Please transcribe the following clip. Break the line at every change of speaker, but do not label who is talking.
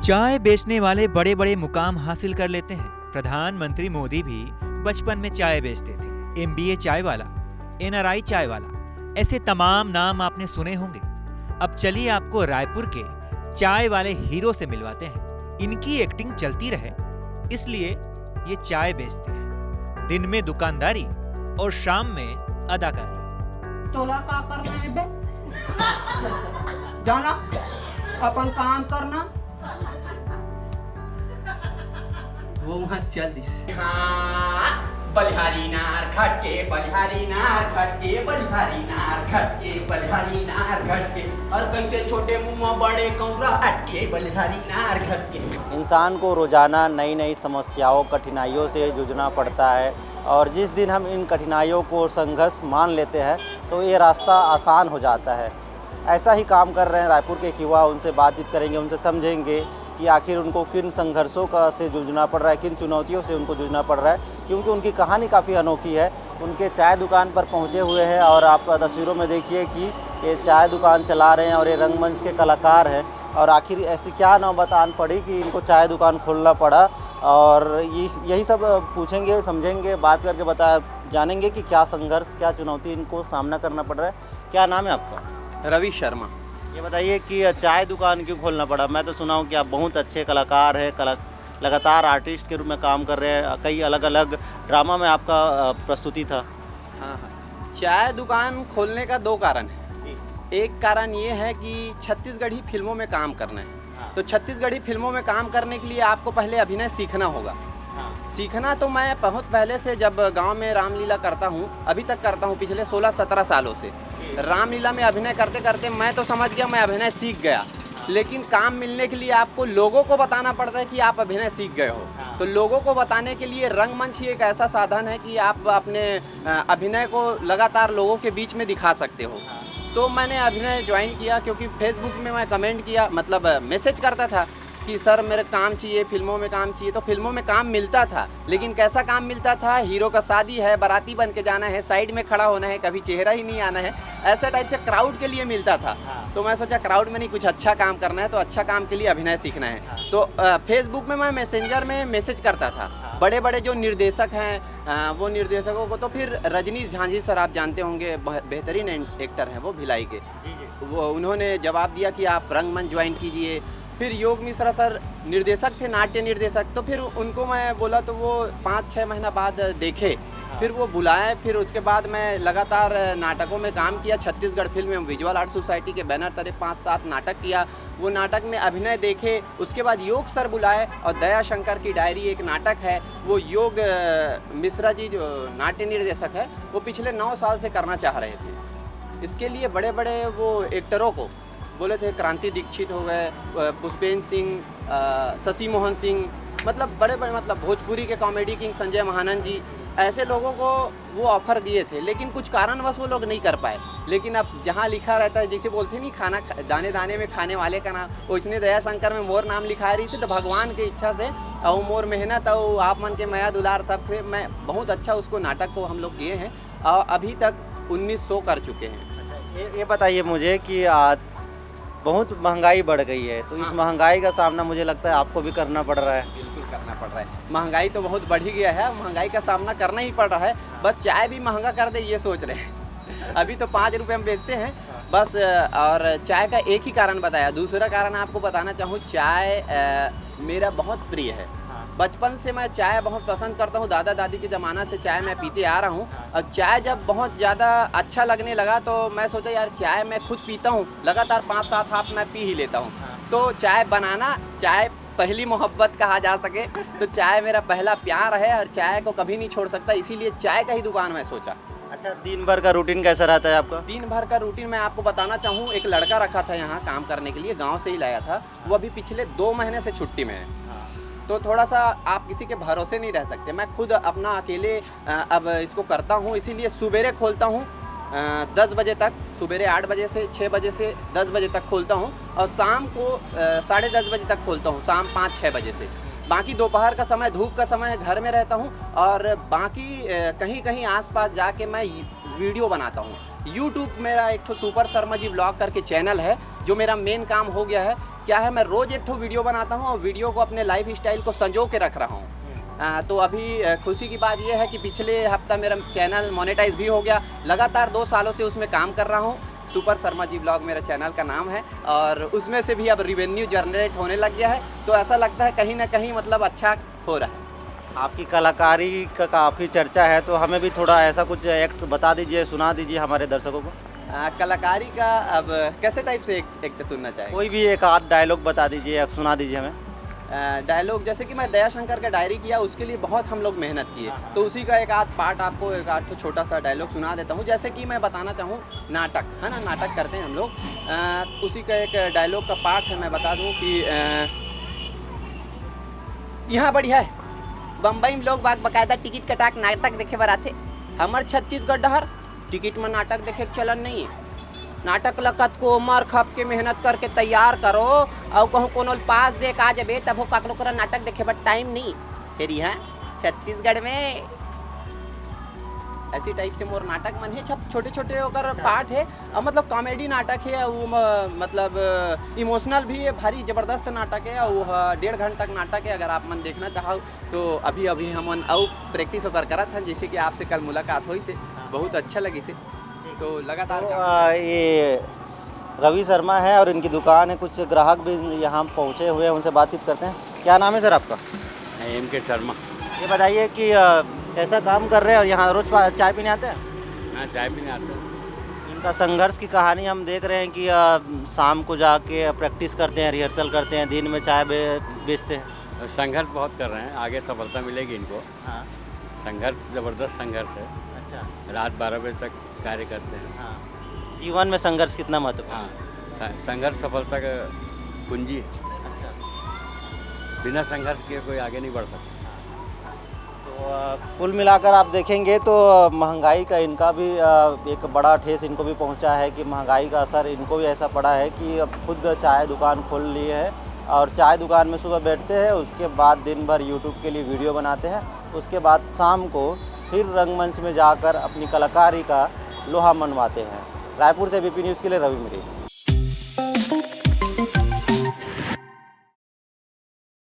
चाय बेचने वाले बड़े बड़े मुकाम हासिल कर लेते हैं। प्रधानमंत्री मोदी भी बचपन में चाय बेचते थे। एमबीए चाय वाला, एनआरआई चाय वाला, ऐसे तमाम नाम आपने सुने होंगे। अब चलिए आपको रायपुर के चाय वाले हीरो से मिलवाते हैं। इनकी एक्टिंग चलती रहे इसलिए ये चाय बेचते हैं। दिन में दुकानदारी और शाम में अदाकारी।
तोला का करना है बे? जाना अपन काम करना। वो मस्त चल दिस।
बलिहारी नार खटके, बलिहारी नार खटके, बलिहारी नार खटके, बलिहारी नार खटके, और कैसे छोटे मुंह में बड़े कौरा हटके, बलिहारी नार खटके।
इंसान को रोज़ाना नई नई समस्याओं कठिनाइयों से जूझना पड़ता है और जिस दिन हम इन कठिनाइयों को संघर्ष मान लेते हैं तो ये रास्ता आसान हो जाता है। ऐसा ही काम कर रहे हैं रायपुर के युवा। उनसे बातचीत करेंगे, उनसे समझेंगे कि आखिर उनको किन संघर्षों का से जूझना पड़ रहा है, किन चुनौतियों से उनको जूझना पड़ रहा है, क्योंकि उनकी कहानी काफ़ी अनोखी है। उनके चाय दुकान पर पहुंचे हुए हैं और आप तस्वीरों में देखिए कि ये चाय दुकान चला रहे हैं और ये रंगमंच के कलाकार हैं। और आखिर ऐसी क्या नौबत आन पड़ी कि इनको चाय दुकान खोलना पड़ा, और यही सब पूछेंगे, समझेंगे, बात करके जानेंगे कि क्या संघर्ष, क्या चुनौती इनको सामना करना पड़ रहा है। क्या नाम है आपका?
रवि शर्मा।
ये बताइए कि चाय दुकान क्यों खोलना पड़ा? मैं तो सुना हूँ कि आप बहुत अच्छे कलाकार हैं, लगातार आर्टिस्ट के रूप में काम कर रहे हैं। कई अलग अलग ड्रामा में आपका प्रस्तुति था।
हाँ, चाय दुकान खोलने का दो कारण है। एक कारण ये है कि छत्तीसगढ़ी फिल्मों में काम करना है। तो छत्तीसगढ़ी फिल्मों में काम करने के लिए आपको पहले अभिनय सीखना होगा। सीखना तो मैं बहुत पहले से, जब गांव में रामलीला करता हूं, अभी तक करता हूं, पिछले 16-17 सालों से रामलीला में अभिनय करते करते मैं तो समझ गया, मैं अभिनय सीख गया। लेकिन काम मिलने के लिए आपको लोगों को बताना पड़ता है कि आप अभिनय सीख गए हो। तो लोगों को बताने के लिए रंगमंच ही एक ऐसा साधन है कि आप अपने अभिनय को लगातार लोगों के बीच में दिखा सकते हो। तो मैंने अभिनय ज्वाइन किया क्योंकि फेसबुक में मैं कमेंट किया, मतलब मैसेज करता था कि सर मेरे काम चाहिए, फिल्मों में काम चाहिए। तो फिल्मों में काम मिलता था, लेकिन कैसा काम मिलता था? हीरो का शादी है, बाराती बन के जाना है, साइड में खड़ा होना है, कभी चेहरा ही नहीं आना है, ऐसा टाइप से क्राउड के लिए मिलता था। तो मैं सोचा क्राउड में नहीं, कुछ अच्छा काम करना है, तो अच्छा काम के लिए अभिनय सीखना है। तो फेसबुक में मैं मैसेंजर में मैसेज करता था बड़े बड़े जो निर्देशक हैं, वो निर्देशकों को। तो फिर रजनीश झांझी सर, आप जानते होंगे, बेहतरीन एक्टर हैं वो, भिलाई के। वो उन्होंने जवाब दिया कि आप रंगमंच ज्वाइन कीजिए। फिर योग मिश्रा सर निर्देशक थे, नाट्य निर्देशक। तो फिर उनको मैं बोला तो वो 5-6 महीना बाद देखे, फिर वो बुलाए। फिर उसके बाद मैं लगातार नाटकों में काम किया। Chhattisgarh film visual art society के बैनर तले 5-7 नाटक किया। वो नाटक में अभिनय देखे। उसके बाद योग सर बुलाए, और दया शंकर की डायरी एक नाटक है, वो योग मिश्रा जी जो नाट्य निर्देशक है, वो पिछले 9 साल से करना चाह रहे थे। इसके लिए बड़े बड़े वो एक्टरों को बोले थे, क्रांति दीक्षित हो गए, पुष्पेंद्र सिंह, शशि मोहन सिंह, मतलब बड़े बड़े, मतलब भोजपुरी के कॉमेडी किंग संजय महानंद जी, ऐसे लोगों को वो ऑफर दिए थे। लेकिन कुछ कारणवश वो लोग नहीं कर पाए। लेकिन अब जहाँ लिखा रहता है, जैसे बोलते नहीं, खाना दाने दाने में खाने वाले का नाम, उसने दया शंकर में मोर नाम लिखा रही से, तो भगवान की इच्छा से और मोर मेहनत और आप मन के मया दुलार सब पे मैं बहुत अच्छा उसको नाटक को हम लोग किए हैं, और अभी तक 1900 कर चुके हैं।
अच्छा, ये बताइए मुझे कि आज बहुत महंगाई बढ़ गई है, तो इस महंगाई का सामना मुझे लगता है आपको भी करना पड़ रहा है।
बिल्कुल करना पड़ रहा है। महंगाई तो बहुत बढ़ ही गया है, महंगाई का सामना करना ही पड़ रहा है। बस चाय भी महंगा कर दे ये सोच रहे हैं। अभी तो 5 रुपये हम बेचते हैं बस। और चाय का एक ही कारण बताया। दूसरा कारण आपको बताना चाहूँ, चाय मेरा बहुत प्रिय है। बचपन से मैं चाय बहुत पसंद करता हूँ। दादा दादी के ज़माना से चाय मैं पीते आ रहा हूँ। और चाय जब बहुत ज़्यादा अच्छा लगने लगा तो मैं सोचा यार चाय मैं खुद पीता हूँ, लगातार 5-7 हाथ मैं पी ही लेता हूँ। तो चाय बनाना, चाय पहली मोहब्बत कहा जा सके तो चाय मेरा पहला प्यार है, और चाय को कभी नहीं छोड़ सकता, इसीलिए चाय का ही दुकान मैं सोचा।
अच्छा, दिन भर का रूटीन कैसा रहता है आपका?
दिन भर का रूटीन मैं आपको बताना चाहूँ, एक लड़का रखा था यहाँ काम करने के लिए, गाँव से ही लाया था। वो अभी पिछले 2 महीने से छुट्टी में है। तो थोड़ा सा आप किसी के भरोसे नहीं रह सकते। मैं खुद अपना अकेले अब इसको करता हूँ, इसीलिए सुबेरे खोलता हूँ 10 बजे तक, सुबेरे 8 बजे से 6 बजे से 10 बजे तक खोलता हूँ, और शाम को 10:30 बजे तक खोलता हूँ, शाम 5-6 बजे से। बाकी दोपहर का समय, धूप का समय घर में रहता हूँ, और बाकी कहीं कहीं आसपास जाके मैं वीडियो बनाता हूँ। यूट्यूब मेरा एक तो सुपर शर्मा जी ब्लॉग करके चैनल है, जो मेरा मेन काम हो गया है क्या है, मैं रोज़ एक ठो वीडियो बनाता हूँ और वीडियो को अपने लाइफ स्टाइल को संजो के रख रहा हूँ। तो अभी खुशी की बात यह है कि पिछले हफ्ता मेरा चैनल मोनेटाइज भी हो गया। लगातार 2 सालों से उसमें काम कर रहा हूँ। सुपर शर्मा जी ब्लॉग मेरा चैनल का नाम है और उसमें से भी अब रिवेन्यू जनरेट होने लग गया है। तो ऐसा लगता है कहीं ना कहीं मतलब अच्छा हो रहा है।
आपकी कलाकारी का काफ़ी चर्चा है, तो हमें भी थोड़ा ऐसा कुछ एक्ट बता दीजिए, सुना दीजिए हमारे दर्शकों को।
कलाकारी का अब कैसे टाइप से एक्ट सुनना चाहिए?
कोई भी एक आध डायलॉग बता दीजिए, सुना दीजिए हमें।
डायलॉग जैसे कि मैं दया शंकर का डायरी किया, उसके लिए बहुत हम लोग मेहनत किए, तो उसी का एक आध पार्ट आपको एक आध छोटा सा डायलॉग सुना देता हूँ। जैसे कि मैं बताना चाहूँ, नाटक है ना, नाटक करते हैं हम लोग, उसी का एक डायलॉग का पार्ट है। मैं बता दूँ कि यहाँ बढ़िया है, बम्बई में लोग बाकायदा टिकट कटा के नाटक देखे बर आथे। हमर छत्तीसगढ़ डहर टिकट में नाटक देखे के चलन नहीं है। नाटक लगत को उमर खप के मेहनत करके तैयार करो और कहूँ कोनो पास देख आ जाबे तब हो काकरो करा नाटक देखे बट टाइम नहीं। फिर यहाँ छत्तीसगढ़ में ऐसी टाइप से मोर नाटक मन है, छोटे छोटे होकर पार्ट है और मतलब कॉमेडी नाटक है, वो मतलब इमोशनल भी है, भारी ज़बरदस्त नाटक है। वो 1.5 घंटा तक नाटक है। अगर आप मन देखना चाहो तो अभी हमन और प्रैक्टिस होकर करत हैं, जैसे कि आपसे कल मुलाकात हुई से बहुत अच्छा लगी से, तो लगातार
ये रवि शर्मा है और इनकी दुकान है। कुछ ग्राहक भी यहाँ पहुँचे हुए हैं, उनसे बातचीत करते हैं। क्या नाम है सर आपका?
MK शर्मा।
ये बताइए कि कैसा काम कर रहे हैं और यहाँ रोज़ चाय पीने आते हैं?
हाँ, चाय पीने आते हैं।
इनका संघर्ष की कहानी हम देख रहे हैं कि शाम को जाके प्रैक्टिस करते हैं, रिहर्सल करते हैं, दिन में चाय बेचते हैं।
संघर्ष बहुत कर रहे हैं, आगे सफलता मिलेगी इनको।
हाँ।
संघर्ष, ज़बरदस्त संघर्ष है।
अच्छा।
रात 12 बजे तक कार्य करते हैं।
हाँ। जीवन में संघर्ष कितना महत्वपूर्ण है?
हाँ, संघर्ष सफलता का कुंजी है।
अच्छा।
बिना संघर्ष के कोई आगे नहीं बढ़ सकता।
तो कुल मिलाकर आप देखेंगे तो महंगाई का इनका भी एक बड़ा ठेस इनको भी पहुंचा है कि महंगाई का असर इनको भी ऐसा पड़ा है कि अब खुद चाय दुकान खोल ली है और चाय दुकान में सुबह बैठते हैं, उसके बाद दिन भर यूट्यूब के लिए वीडियो बनाते हैं, उसके बाद शाम को फिर रंगमंच में जाकर अपनी कलाकारी का लोहा मनवाते हैं। रायपुर से BP न्यूज़ के लिए रवि मिरी।